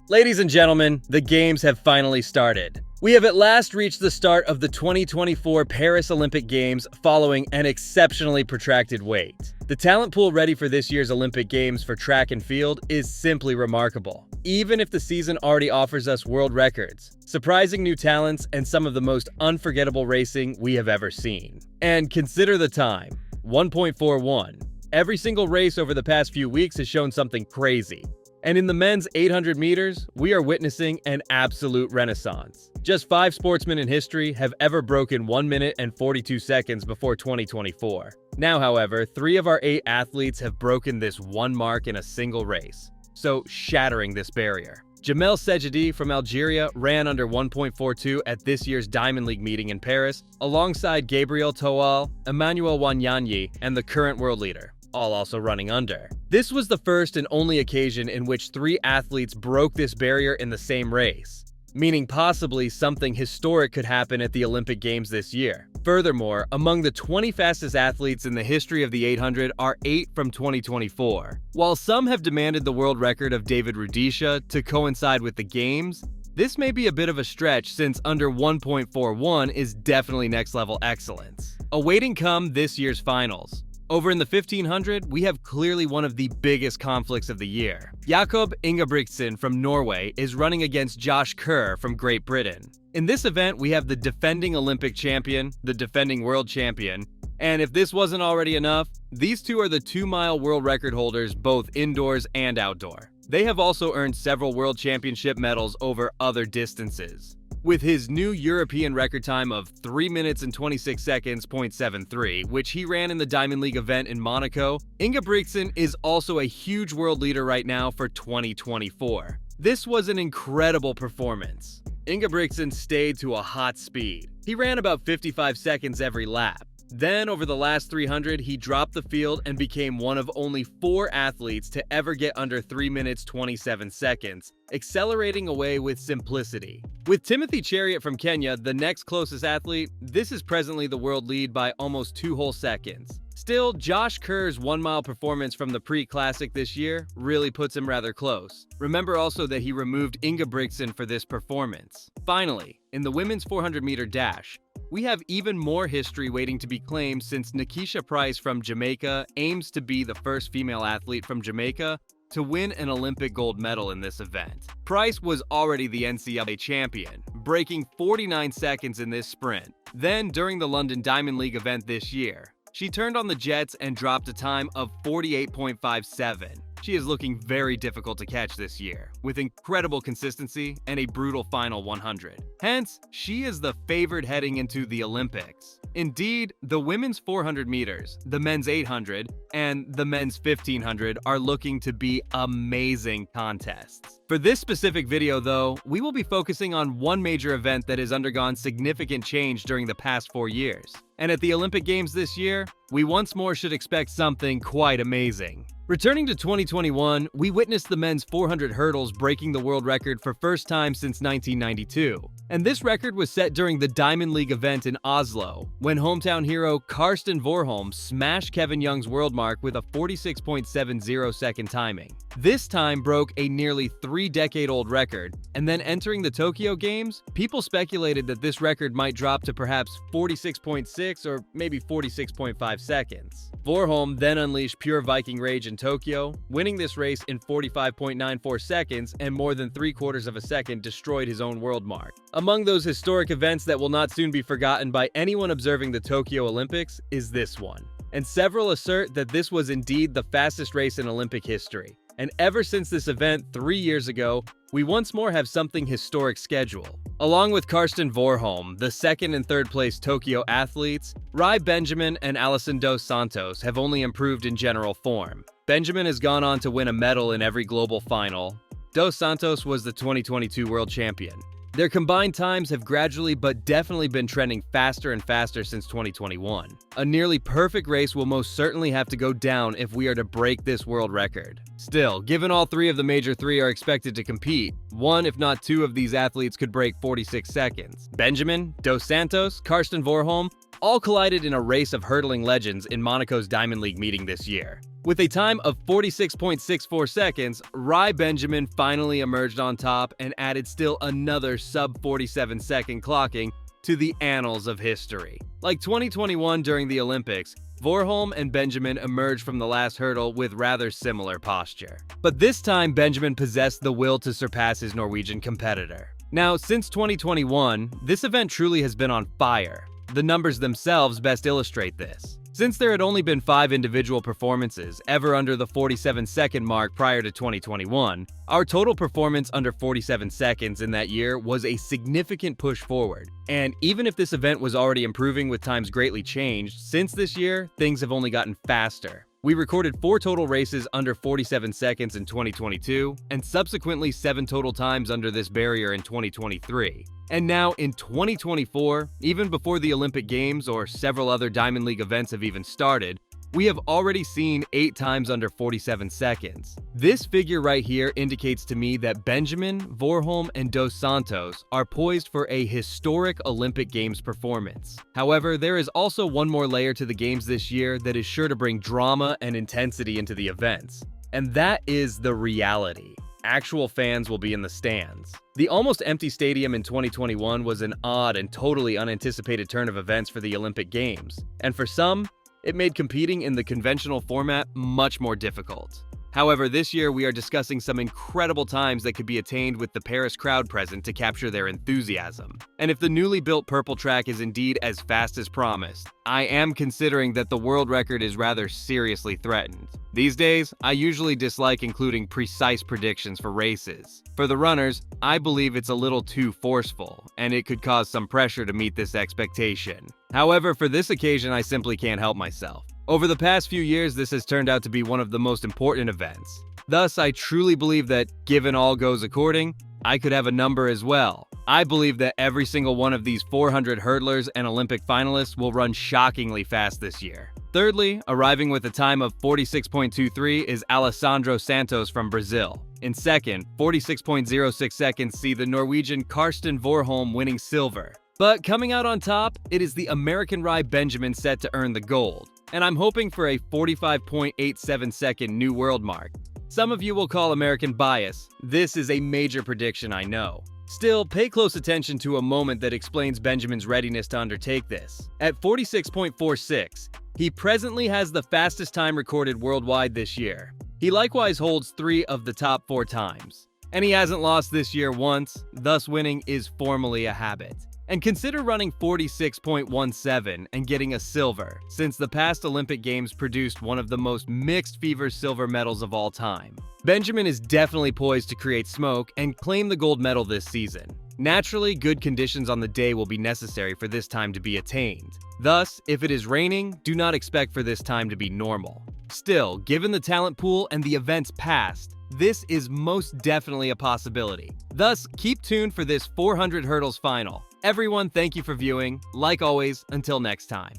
Ladies and gentlemen, the games have finally started. We have at last reached the start of the 2024 Paris Olympic Games following an exceptionally protracted wait. The talent pool ready for this year's Olympic Games for track and field is simply remarkable, even if the season already offers us world records, surprising new talents, and some of the most unforgettable racing we have ever seen. And consider the time, 1.41. Every single race over the past few weeks has shown something crazy. And in the men's 800 meters, we are witnessing an absolute renaissance. Just 5 sportsmen in history have ever broken 1 minute and 42 seconds before 2024. Now, however, 3 of our 8 athletes have broken this one mark in a single race, so shattering this barrier. Jamel Sejadi from Algeria ran under 1.42 at this year's Diamond League meeting in Paris, alongside Gabriel Toal, Emmanuel Wanyanyi, and the current world leader, all also running under. This was the first and only occasion in which 3 athletes broke this barrier in the same race, meaning possibly something historic could happen at the Olympic Games this year. Furthermore, among the 20 fastest athletes in the history of the 800 are 8 from 2024. While some have demanded the world record of David Rudisha to coincide with the Games, this may be a bit of a stretch since under 1.41 is definitely next level excellence. Awaiting come this year's finals. Over in the 1500, we have clearly one of the biggest conflicts of the year. Jakob Ingebrigtsen from Norway is running against Josh Kerr from Great Britain. In this event, we have the defending Olympic champion, the defending world champion, and if this wasn't already enough, these two are the 2-mile world record holders both indoors and outdoor. They have also earned several world championship medals over other distances. With his new European record time of 3 minutes and 26 seconds, .73, which he ran in the Diamond League event in Monaco, Ingebrigtsen is also a huge world leader right now for 2024. This was an incredible performance. Ingebrigtsen stayed to a hot speed. He ran about 55 seconds every lap. Then, over the last 300, he dropped the field and became one of only 4 athletes to ever get under 3 minutes 27 seconds, accelerating away with simplicity. With Timothy Cheruiyot from Kenya, the next closest athlete, this is presently the world lead by almost 2 whole seconds. Still, Josh Kerr's 1-mile performance from the pre-classic this year really puts him rather close. Remember also that he removed Ingebrigtsen for this performance. Finally, in the women's 400-meter dash, we have even more history waiting to be claimed since Nikisha Price from Jamaica aims to be the first female athlete from Jamaica to win an Olympic gold medal in this event. Price was already the NCAA champion, breaking 49 seconds in this sprint. Then, during the London Diamond League event this year, she turned on the jets and dropped a time of 48.57. She is looking very difficult to catch this year, with incredible consistency and a brutal final 100. Hence, she is the favorite heading into the Olympics. Indeed, the women's 400 meters, the men's 800, and the men's 1500 are looking to be amazing contests. For this specific video, though, we will be focusing on one major event that has undergone significant change during the past 4 years. And at the Olympic Games this year, we once more should expect something quite amazing. Returning to 2021, we witnessed the men's 400 hurdles breaking the world record for first time since 1992. And this record was set during the Diamond League event in Oslo, when hometown hero Karsten Warholm smashed Kevin Young's world mark with a 46.70 second timing. This time broke a nearly 3-decade-old record, and then entering the Tokyo Games, people speculated that this record might drop to perhaps 46.6 or maybe 46.5 seconds. Warholm then unleashed pure Viking rage in Tokyo, winning this race in 45.94 seconds, and more than 3/4 of a second destroyed his own world mark. Among those historic events that will not soon be forgotten by anyone observing the Tokyo Olympics is this one. And several assert that this was indeed the fastest race in Olympic history. And ever since this event 3 years ago, we once more have something historic scheduled. Along with Karsten Warholm, the 2nd and 3rd place Tokyo athletes, Rai Benjamin and Alison dos Santos have only improved in general form. Benjamin has gone on to win a medal in every global final. Dos Santos was the 2022 world champion. Their combined times have gradually but definitely been trending faster and faster since 2021. A nearly perfect race will most certainly have to go down if we are to break this world record. Still, given all 3 of the major 3 are expected to compete, 1 if not 2 of these athletes could break 46 seconds. Benjamin, Dos Santos, Karsten Warholm all collided in a race of hurdling legends in Monaco's Diamond League meeting this year. With a time of 46.64 seconds, Rai Benjamin finally emerged on top and added still another sub-47 second clocking to the annals of history. Like 2021 during the Olympics, Warholm and Benjamin emerged from the last hurdle with rather similar posture. But this time, Benjamin possessed the will to surpass his Norwegian competitor. Now, since 2021, this event truly has been on fire. The numbers themselves best illustrate this. Since there had only been 5 individual performances ever under the 47-second mark prior to 2021, our total performance under 47 seconds in that year was a significant push forward. And even if this event was already improving with times greatly changed, since this year, things have only gotten faster. We recorded 4 total races under 47 seconds in 2022, and subsequently 7 total times under this barrier in 2023. And now in 2024, even before the Olympic Games or several other Diamond League events have even started, we have already seen 8 times under 47 seconds. This figure right here indicates to me that Benjamin, Warholm, and Dos Santos are poised for a historic Olympic Games performance. However, there is also one more layer to the Games this year that is sure to bring drama and intensity into the events, and that is the reality. Actual fans will be in the stands. The almost empty stadium in 2021 was an odd and totally unanticipated turn of events for the Olympic Games, and for some, it made competing in the conventional format much more difficult. However, this year we are discussing some incredible times that could be attained with the Paris crowd present to capture their enthusiasm. And if the newly built purple track is indeed as fast as promised, I am considering that the world record is rather seriously threatened. These days, I usually dislike including precise predictions for races. For the runners, I believe it's a little too forceful, and it could cause some pressure to meet this expectation. However, for this occasion, I simply can't help myself. Over the past few years, this has turned out to be one of the most important events. Thus, I truly believe that, given all goes according, I could have a number as well. I believe that every single one of these 400 hurdlers and Olympic finalists will run shockingly fast this year. Thirdly, arriving with a time of 46.23 is Alessandro Santos from Brazil. In second, 46.06 seconds see the Norwegian Karsten Warholm winning silver. But coming out on top, it is the American Rai Benjamin set to earn the gold. And I'm hoping for a 45.87 second new world mark. Some of you will call American bias. This is a major prediction, I know. Still, pay close attention to a moment that explains Benjamin's readiness to undertake this. At 46.46, he presently has the fastest time recorded worldwide this year. He likewise holds 3 of the top 4 times. And he hasn't lost this year once, thus winning is formally a habit. And consider running 46.17 and getting a silver, since the past Olympic Games produced one of the most mixed fever silver medals of all time. Benjamin is definitely poised to create smoke and claim the gold medal this season. Naturally, good conditions on the day will be necessary for this time to be attained. Thus, if it is raining, do not expect for this time to be normal. Still, given the talent pool and the events past, this is most definitely a possibility. Thus, keep tuned for this 400 hurdles final. Everyone, thank you for viewing. Like always, until next time.